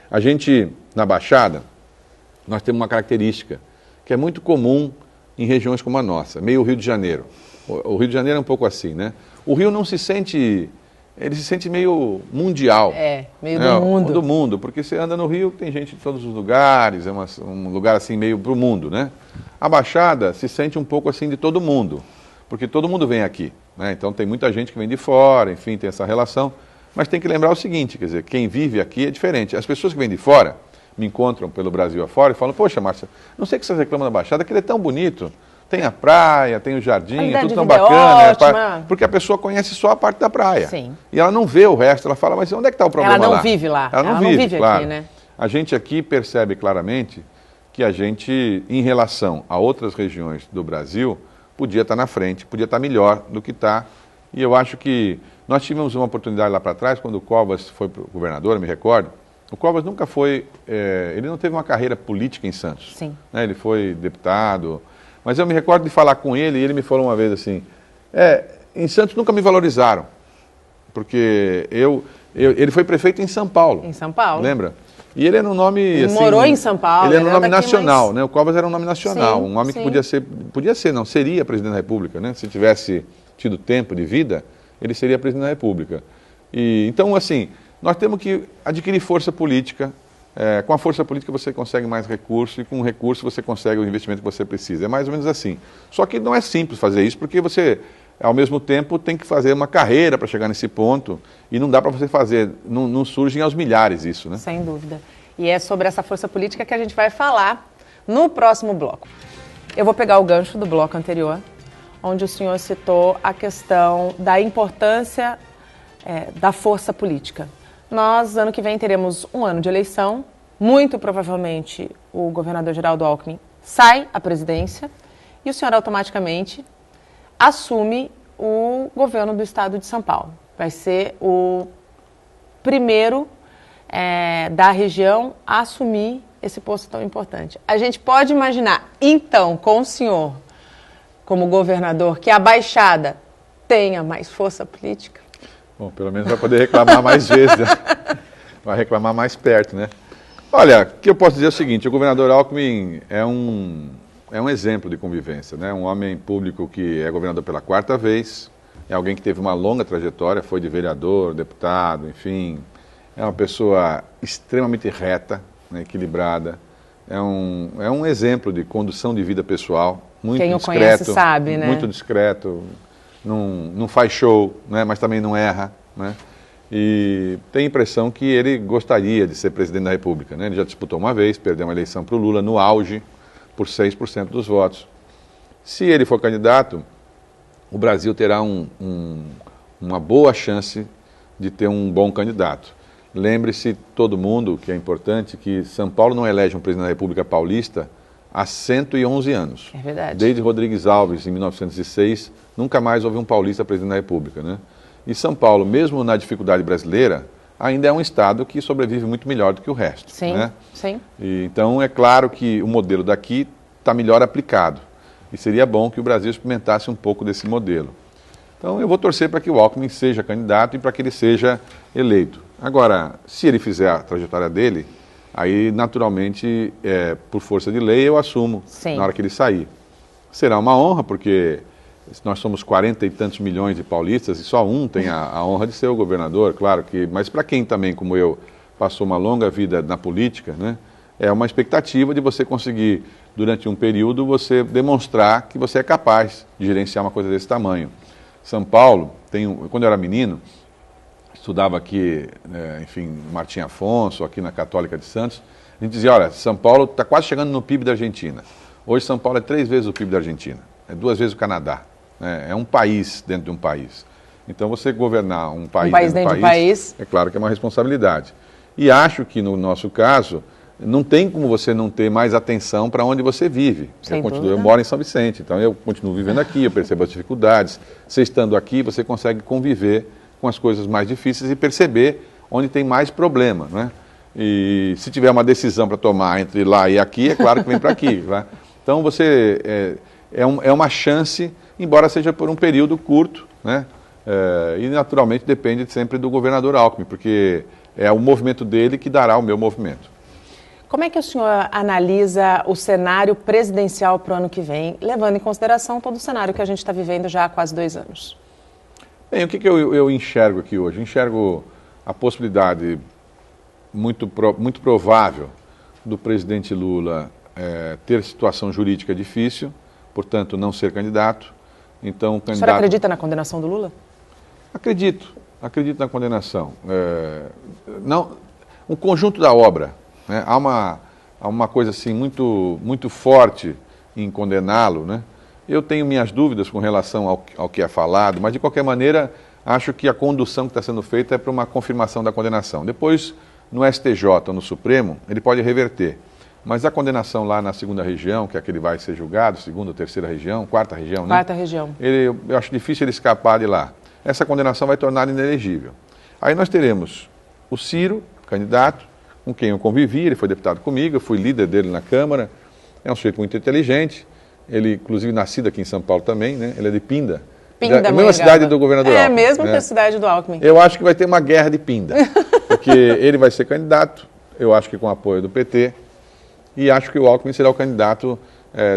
a gente, na Baixada, nós temos uma característica que é muito comum em regiões como a nossa, meio Rio de Janeiro. O Rio de Janeiro é um pouco assim, né? O Rio não se sente, ele se sente meio mundial. Meio do mundo. Do mundo, porque você anda no Rio, tem gente de todos os lugares, é um lugar assim meio para o mundo, né? A Baixada se sente um pouco assim de todo mundo, porque todo mundo vem aqui, né? Então tem muita gente que vem de fora, enfim, tem essa relação. Mas tem que lembrar o seguinte, quer dizer, quem vive aqui é diferente. As pessoas que vêm de fora me encontram pelo Brasil afora e falam, poxa, Márcia, não sei que você reclama da Baixada, que ele é tão bonito. Tem a praia, tem o jardim, é tudo tão bacana. Porque a pessoa conhece só a parte da praia. Sim. E ela não vê o resto, ela fala, mas onde é que está o problema lá? Ela não vive lá. Ela não vive claro. Aqui, né? A gente aqui percebe claramente que a gente, em relação a outras regiões do Brasil, podia estar na frente, podia estar melhor do que está. E eu acho que nós tivemos uma oportunidade lá para trás, quando o Covas foi governador, eu me recordo. O Covas nunca foi, ele não teve uma carreira política em Santos. Sim. Né? Ele foi deputado, mas eu me recordo de falar com ele e ele me falou uma vez assim, em Santos nunca me valorizaram, porque ele foi prefeito em São Paulo. Em São Paulo. Lembra? E ele era um nome, ele morou em São Paulo. Ele era um nome nacional, né? O Covas era um nome nacional, sim, um nome sim. que seria presidente da República, né? Se tivesse tido tempo de vida, ele seria presidente da República. E, então, assim, nós temos que adquirir força política. Com a força política você consegue mais recursos e com o recurso você consegue o investimento que você precisa. É mais ou menos assim. Só que não é simples fazer isso porque você, ao mesmo tempo, tem que fazer uma carreira para chegar nesse ponto e não dá para você fazer, não surgem aos milhares isso, né? Sem dúvida. E é sobre essa força política que a gente vai falar no próximo bloco. Eu vou pegar o gancho do bloco anterior, onde o senhor citou a questão da importância da força política. Nós, ano que vem, teremos um ano de eleição. Muito provavelmente o governador Geraldo Alckmin sai à presidência e o senhor automaticamente assume o governo do estado de São Paulo. Vai ser o primeiro da região a assumir esse posto tão importante. A gente pode imaginar, então, com o senhor como governador, que a Baixada tenha mais força política? Bom, pelo menos vai poder reclamar mais vezes, né? Vai reclamar mais perto, né? Olha, o que eu posso dizer é o seguinte, o governador Alckmin é um exemplo de convivência, né? Um homem público que é governador pela 4ª vez, é alguém que teve uma longa trajetória, foi de vereador, deputado, enfim, é uma pessoa extremamente reta, né, equilibrada, é um exemplo de condução de vida pessoal, muito discreto. Quem o conhece sabe, né? Muito discreto, não faz show, né, mas também não erra, né? E tem a impressão que ele gostaria de ser presidente da República, né? Ele já disputou uma vez, perdeu uma eleição para o Lula no auge, por 6% dos votos. Se ele for candidato, o Brasil terá uma boa chance de ter um bom candidato. Lembre-se, todo mundo, que é importante, que São Paulo não elege um presidente da República Paulista há 111 anos. É verdade. Desde Rodrigues Alves, em 1906, nunca mais houve um paulista presidente da República, né? E São Paulo, mesmo na dificuldade brasileira, ainda é um estado que sobrevive muito melhor do que o resto. Sim, né? sim. E, então, é claro que o modelo daqui está melhor aplicado. E seria bom que o Brasil experimentasse um pouco desse modelo. Então, eu vou torcer para que o Alckmin seja candidato e para que ele seja eleito. Agora, se ele fizer a trajetória dele, aí, naturalmente, por força de lei, eu assumo. Sim. Na hora que ele sair. Será uma honra, porque nós somos 40 e tantos milhões de paulistas e só um tem a honra de ser o governador, claro que, mas para quem também, como eu, passou uma longa vida na política, né, é uma expectativa de você conseguir, durante um período, você demonstrar que você é capaz de gerenciar uma coisa desse tamanho. São Paulo, quando eu era menino, estudava aqui, enfim, Martim Afonso, aqui na Católica de Santos, a gente dizia, olha, São Paulo está quase chegando no PIB da Argentina. Hoje São Paulo é 3 vezes o PIB da Argentina, é 2 vezes o Canadá. É um país dentro de um país. Então, você governar um país dentro de um país, é claro que é uma responsabilidade. E acho que, no nosso caso, não tem como você não ter mais atenção para onde você vive. Eu moro em São Vicente, então eu continuo vivendo aqui, eu percebo as dificuldades. Você estando aqui, você consegue conviver com as coisas mais difíceis e perceber onde tem mais problema, né? E se tiver uma decisão para tomar entre lá e aqui, é claro que vem para aqui. Né? Então você é uma chance, embora seja por um período curto, né? E naturalmente depende sempre do governador Alckmin, porque é o movimento dele que dará o meu movimento. Como é que o senhor analisa o cenário presidencial para o ano que vem, levando em consideração todo o cenário que a gente está vivendo já há quase 2 anos? Bem, o que eu enxergo aqui hoje? Eu enxergo a possibilidade muito provável do presidente Lula ter situação jurídica difícil, portanto não ser candidato. Então, o senhor acredita na condenação do Lula? Acredito na condenação. Um conjunto da obra, né? Há uma coisa assim muito forte em condená-lo, né? Eu tenho minhas dúvidas com relação ao que é falado, mas de qualquer maneira acho que a condução que está sendo feita é para uma confirmação da condenação. Depois, no STJ ou no Supremo, ele pode reverter. Mas a condenação lá na 2ª região, que é a que ele vai ser julgado, 2ª, 3ª região, 4ª região, né? 4ª região. Eu acho difícil ele escapar de lá. Essa condenação vai tornar inelegível. Aí nós teremos o Ciro, candidato, com quem eu convivi, ele foi deputado comigo, eu fui líder dele na Câmara, é um sujeito muito inteligente, ele inclusive nascido aqui em São Paulo também, né? Ele é de Pinda. Da mesma cidade do governador Alckmin. Mesmo que a cidade do Alckmin. Eu acho que vai ter uma guerra de Pinda, porque ele vai ser candidato, eu acho que com apoio do PT, e acho que o Alckmin será o candidato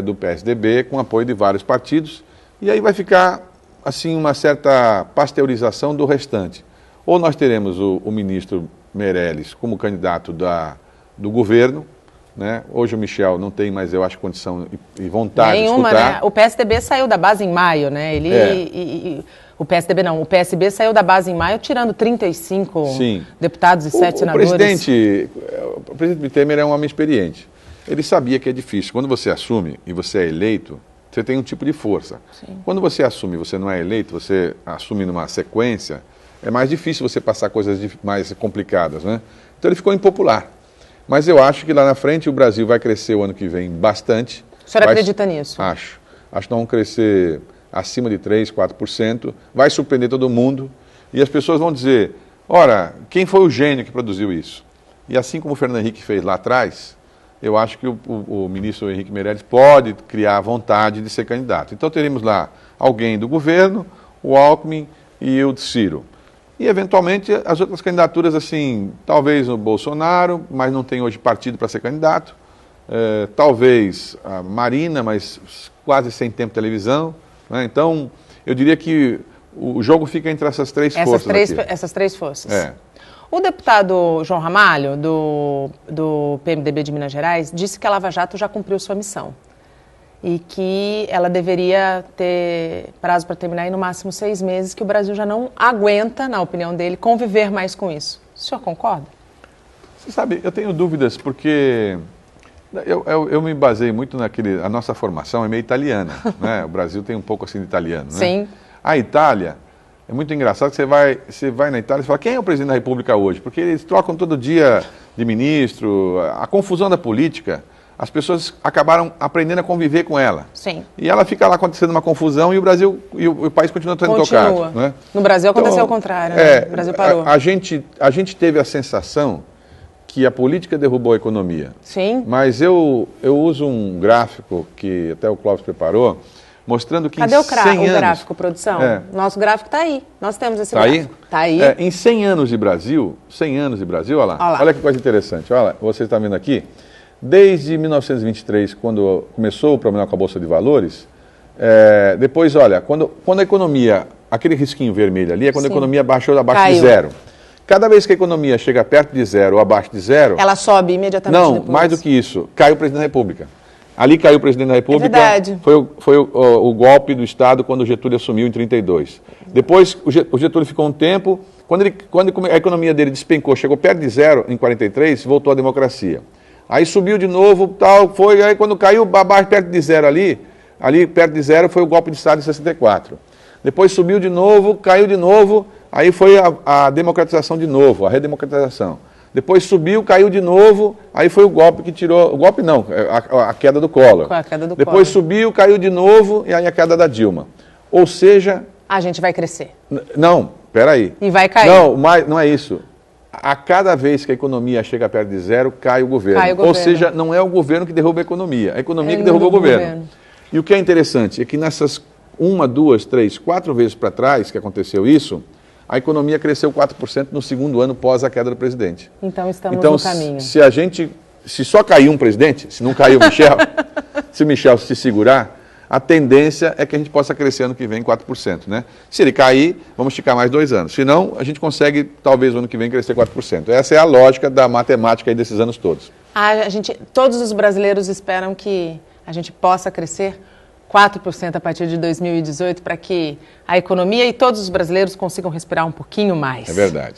do PSDB, com apoio de vários partidos, e aí vai ficar, assim, uma certa pasteurização do restante. Ou nós teremos o ministro Meirelles como candidato do governo, né? Hoje o Michel não tem mais, eu acho, condição e vontade nenhuma, de escutar. Né? O PSDB saiu da base em maio, né? O PSB saiu da base em maio tirando 35 deputados e 7 senadores. O presidente Temer é um homem experiente. Ele sabia que é difícil. Quando você assume e você é eleito, você tem um tipo de força. Sim. Quando você assume e você não é eleito, você assume numa sequência, é mais difícil você passar coisas mais complicadas, né? Então ele ficou impopular. Mas eu acho que lá na frente o Brasil vai crescer o ano que vem bastante. O senhor acredita nisso? Acho. Acho que nós vamos crescer acima de 3%, 4%. Vai surpreender todo mundo. E as pessoas vão dizer, ora, quem foi o gênio que produziu isso? E assim como o Fernando Henrique fez lá atrás, eu acho que o ministro Henrique Meirelles pode criar a vontade de ser candidato. Então teremos lá alguém do governo, o Alckmin e o Ciro. E, eventualmente, as outras candidaturas, assim, talvez o Bolsonaro, mas não tem hoje partido para ser candidato. Talvez a Marina, mas quase sem tempo de televisão. Né? Então, eu diria que o jogo fica entre essas três forças aqui. Essas três forças. O deputado João Ramalho, do PMDB de Minas Gerais, disse que a Lava Jato já cumpriu sua missão. E que ela deveria ter prazo para terminar em no máximo 6 meses, que o Brasil já não aguenta, na opinião dele, conviver mais com isso. O senhor concorda? Você sabe, eu tenho dúvidas porque eu me baseei muito a nossa formação é meio italiana, né? O Brasil tem um pouco assim de italiano, né? Sim. A Itália, é muito engraçado que você vai na Itália e fala, quem é o presidente da República hoje? Porque eles trocam todo dia de ministro, a confusão da política. As pessoas acabaram aprendendo a conviver com ela. Sim. E ela fica lá acontecendo uma confusão e o Brasil e o país continua sendo tocado. Né? No Brasil aconteceu o contrário, né? O Brasil parou. A gente teve a sensação que a política derrubou a economia. Sim. Mas eu uso um gráfico que até o Clóvis preparou, mostrando que Cadê em 100 anos... o gráfico, produção? Nosso gráfico está aí. Nós temos esse gráfico. Está aí? Em 100 anos de Brasil, olha lá. Olha que coisa interessante. Olha, você está vendo aqui. Desde 1923, quando começou o problema com a Bolsa de Valores, depois, olha, quando a economia, aquele risquinho vermelho ali, é quando a economia baixou abaixo de zero. Cada vez que a economia chega perto de zero ou abaixo de zero... Ela sobe imediatamente depois. Não, mais do que isso, cai o presidente da República. Ali caiu o presidente da República. É verdade. Foi o golpe do Estado quando o Getúlio assumiu em 32. Depois, o Getúlio ficou um tempo, quando a economia dele despencou, chegou perto de zero em 43, voltou à democracia. Aí subiu de novo, aí quando caiu abaixo perto de zero ali perto de zero foi o golpe de Estado em 64. Depois subiu de novo, caiu de novo, aí foi a democratização de novo, a redemocratização. Depois subiu, caiu de novo, aí foi o golpe que tirou... O golpe não, a queda do Collor. Com a queda do Depois Collor. subiu, caiu de novo, e aí a queda da Dilma. Ou seja... A gente vai crescer. Não, peraí. E vai cair. Não, mas não é isso. A cada vez que a economia chega perto de zero, cai o governo. Cai o governo. Ou seja, não é o governo que derruba a economia que derruba o governo. E o que é interessante é que nessas 1, 2, 3, 4 vezes para trás que aconteceu isso, a economia cresceu 4% no segundo ano pós a queda do presidente. Então estamos no caminho. Se só cair um presidente, se não cair o Michel, se o Michel se segurar, a tendência é que a gente possa crescer ano que vem 4%, né? Se ele cair, vamos esticar mais 2 anos. Se não, a gente consegue, talvez, ano que vem crescer 4%. Essa é a lógica da matemática aí desses anos todos. Todos os brasileiros esperam que a gente possa crescer 4% a partir de 2018 para que a economia e todos os brasileiros consigam respirar um pouquinho mais. É verdade.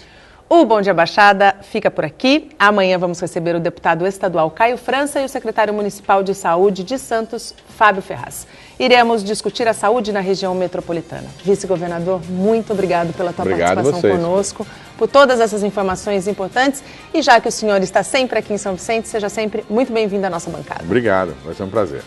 O Bom Dia Baixada fica por aqui. Amanhã vamos receber o deputado estadual Caio França e o secretário municipal de saúde de Santos, Fábio Ferraz. Iremos discutir a saúde na região metropolitana. Vice-governador, muito obrigado pela tua participação conosco, por todas essas informações importantes. E já que o senhor está sempre aqui em São Vicente, seja sempre muito bem-vindo à nossa bancada. Obrigado, vai ser um prazer.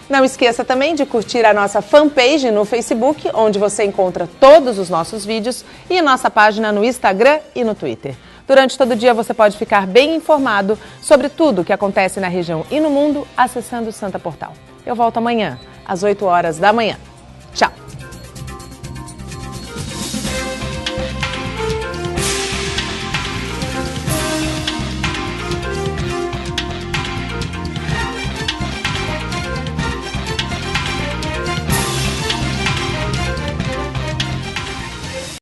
Não esqueça também de curtir a nossa fanpage no Facebook, onde você encontra todos os nossos vídeos, e a nossa página no Instagram e no Twitter. Durante todo o dia você pode ficar bem informado sobre tudo o que acontece na região e no mundo acessando o Santa Portal. Eu volto amanhã, às 8 horas da manhã. Tchau!